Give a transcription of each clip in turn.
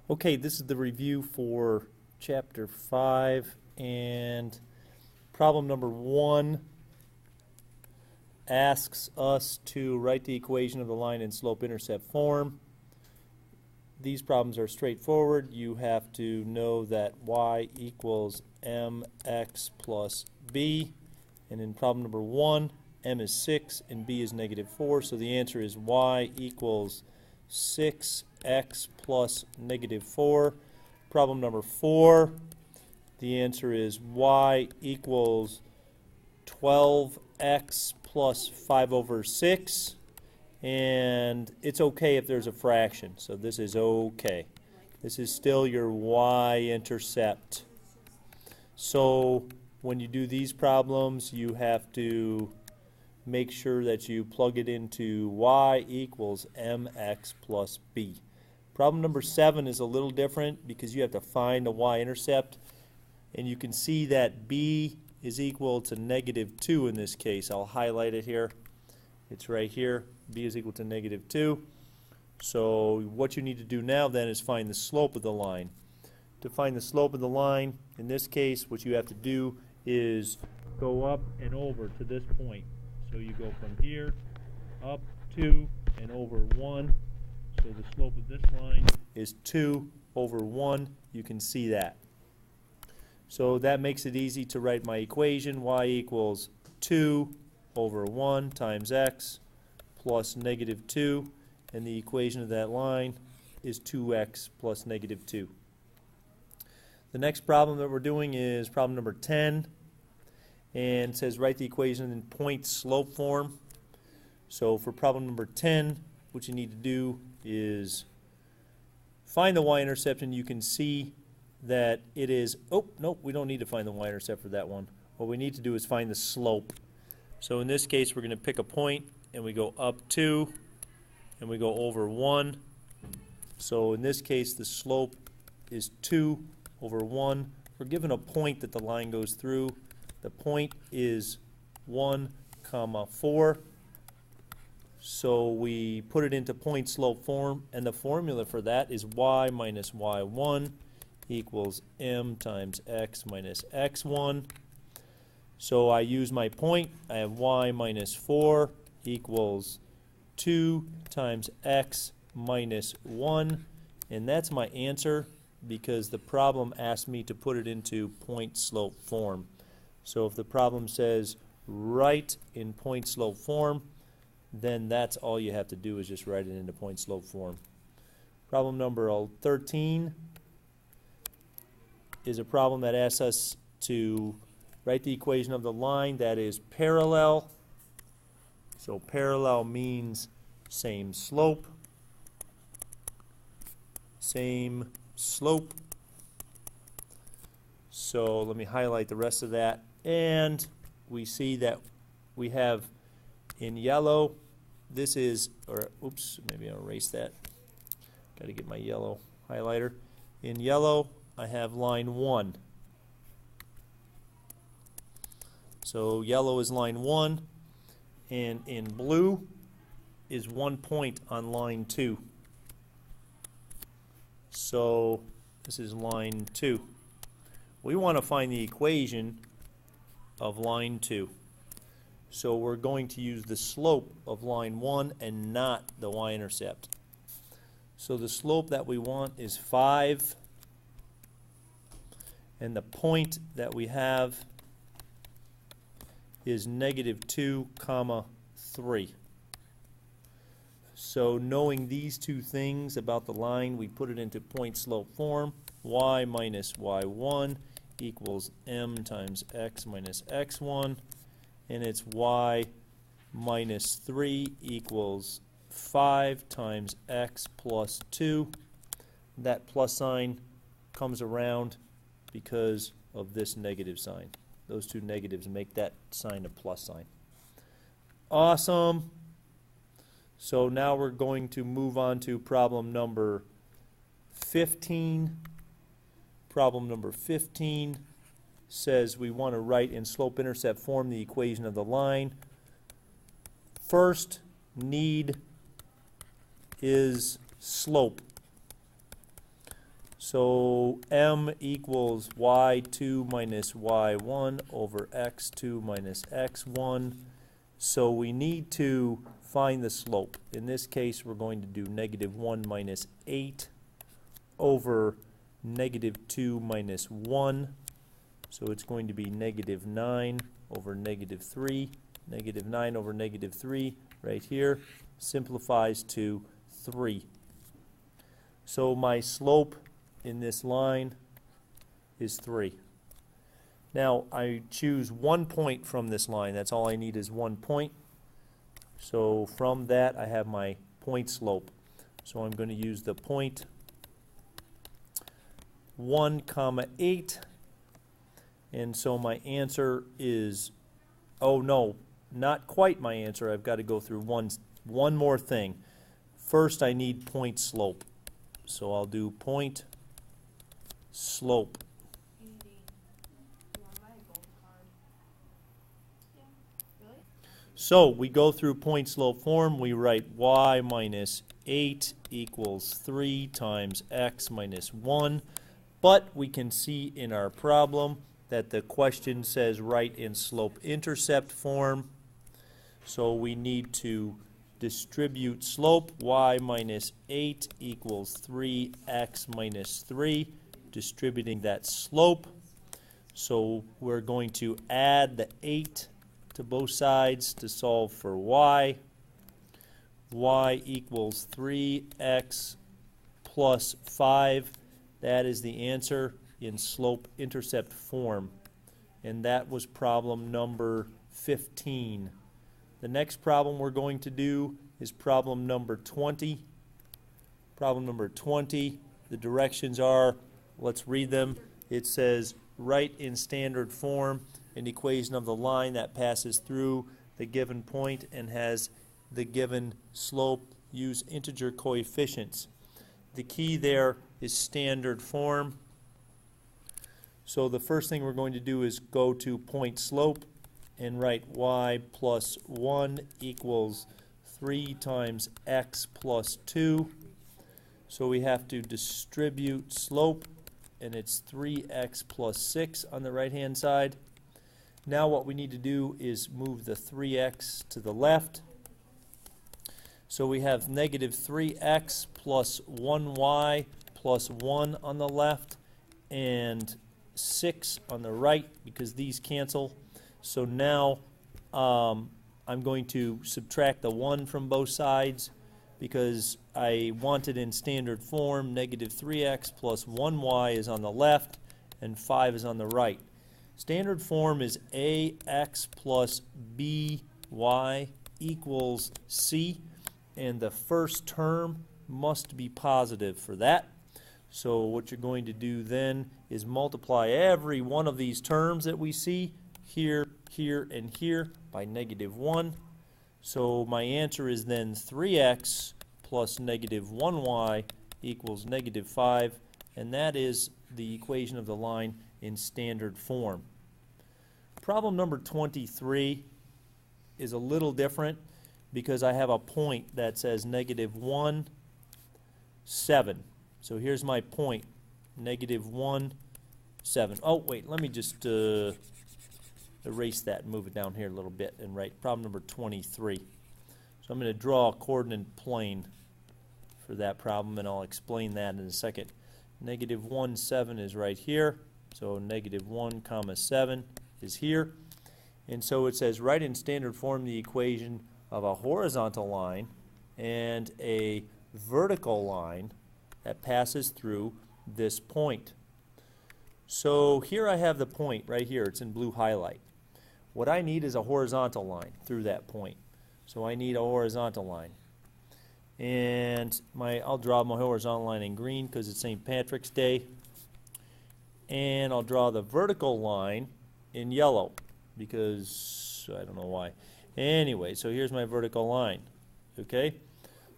Okay, this is the review for Chapter 5, and problem number 1 asks us to write the equation of the line in slope-intercept form. These problems are straightforward. You have to know that y equals mx plus b, and in problem number 1, m is 6 and b is -4, so the answer is y equals 6x plus -4. Problem number 4, the answer is y equals 12x plus 5/6, and it's okay if there's a fraction, so this is okay. This is still your y-intercept. So when you do these problems, you have to make sure that you plug it into y equals mx plus b. Problem number 7 is a little different because you have to find the y-intercept, and you can see that b is equal to -2 in this case. I'll highlight it here. It's right here. B is equal to -2. So what you need to do now then is find the slope of the line. To find the slope of the line, in this case, what you have to do is go up and over to this point. So you go from here up 2 and over 1. So the slope of this line is 2 over 1. You can see that. So that makes it easy to write my equation. Y equals 2 over 1 times x plus -2. And the equation of that line is 2x plus -2. The next problem that we're doing is problem number 10. And it says write the equation in point-slope form. So for problem number 10, what you need to do is find the y-intercept, and you can see that it is, oh, nope, we don't need to find the y-intercept for that one. What we need to do is find the slope. So in this case, we're going to pick a point, and we go up 2, and we go over 1. So in this case, the slope is 2 over 1. We're given a point that the line goes through. The point is 1, 4. So we put it into point-slope form, and the formula for that is y minus y1 equals m times x minus x1. So I use my point. I have y minus 4 equals 2 times x minus 1, and that's my answer because the problem asked me to put it into point-slope form. So if the problem says write in point-slope form, then that's all you have to do is just write it into point-slope form. Problem number 13 is a problem that asks us to write the equation of the line that is parallel. So parallel means same slope. Same slope. So let me highlight the rest of that. And we see that we have in yellow, this is, or oops, maybe I'll erase that. Got to get my yellow highlighter. In yellow, I have line 1. So yellow is line 1, and in blue is 1 point on line 2. So this is line 2. We want to find the equation of line 2. So we're going to use the slope of line 1 and not the y-intercept. So the slope that we want is 5, and the point that we have is -2, 3. So knowing these two things about the line, we put it into point-slope form. Y minus y1 equals m times x minus x1, and it's y minus 3 equals 5 times x plus 2. That plus sign comes around because of this negative sign. Those two negatives make that sign a plus sign. Awesome. So now we're going to move on to problem number 15. Problem number 15 says we want to write in slope-intercept form the equation of the line. First need is slope. So m equals y2 minus y1 over x2 minus x1. So we need to find the slope. In this case, we're going to do -1 minus 8 over -2 minus 1. So it's going to be -9 over -3. -9 over -3 right here simplifies to 3. So my slope in this line is 3. Now I choose 1 point from this line. That's all I need is 1 point. So from that I have my point slope. So I'm going to use the point 1, 8. And so my answer is, oh no, not quite my answer. I've got to go through one more thing. First I need point slope. So I'll do point slope. So we go through point slope form. We write y minus 8 equals 3 times x minus 1. But we can see in our problem that the question says write in slope-intercept form. So we need to distribute slope. Y minus 8 equals 3x minus 3, distributing that slope. So we're going to add the 8 to both sides to solve for y. Y equals 3x plus 5. That is the answer in slope-intercept form. And that was problem number 15. The next problem we're going to do is problem number 20. Problem number 20, the directions are, let's read them. It says, write in standard form an equation of the line that passes through the given point and has the given slope. Use integer coefficients. The key there is standard form. So the first thing we're going to do is go to point slope and write y plus 1 equals 3 times x plus 2. So we have to distribute slope, and it's 3x plus 6 on the right-hand side. Now what we need to do is move the 3x to the left. So we have -3x plus 1y plus 1 on the left and 6 on the right because these cancel. So now I'm going to subtract the 1 from both sides because I want it in standard form. -3x plus 1y is on the left and 5 is on the right. Standard form is ax plus by equals c, and the first term must be positive for that. So what you're going to do then is multiply every one of these terms that we see here, here, and here by -1. So my answer is then 3x plus -1y equals -5, and that is the equation of the line in standard form. Problem number 23 is a little different because I have a point that says -1, 7. So here's my point, -1, 7. Oh, wait, let me just erase that and move it down here a little bit and write problem number 23. So I'm going to draw a coordinate plane for that problem, and I'll explain that in a second. -1, 7 is right here, so -1, 7 is here. And so it says write in standard form the equation of a horizontal line and a vertical line that passes through this point. So here I have the point right here. It's in blue highlight. What I need is a horizontal line through that point. So I need a horizontal line. And I'll draw my horizontal line in green because it's St. Patrick's Day. And I'll draw the vertical line in yellow because I don't know why. Anyway, so here's my vertical line. Okay?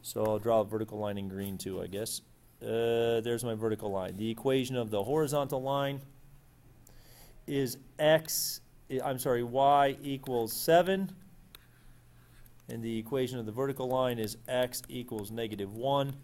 So I'll draw a vertical line in green too, I guess. There's my vertical line. The equation of the horizontal line is y equals 7. And the equation of the vertical line is x equals -1.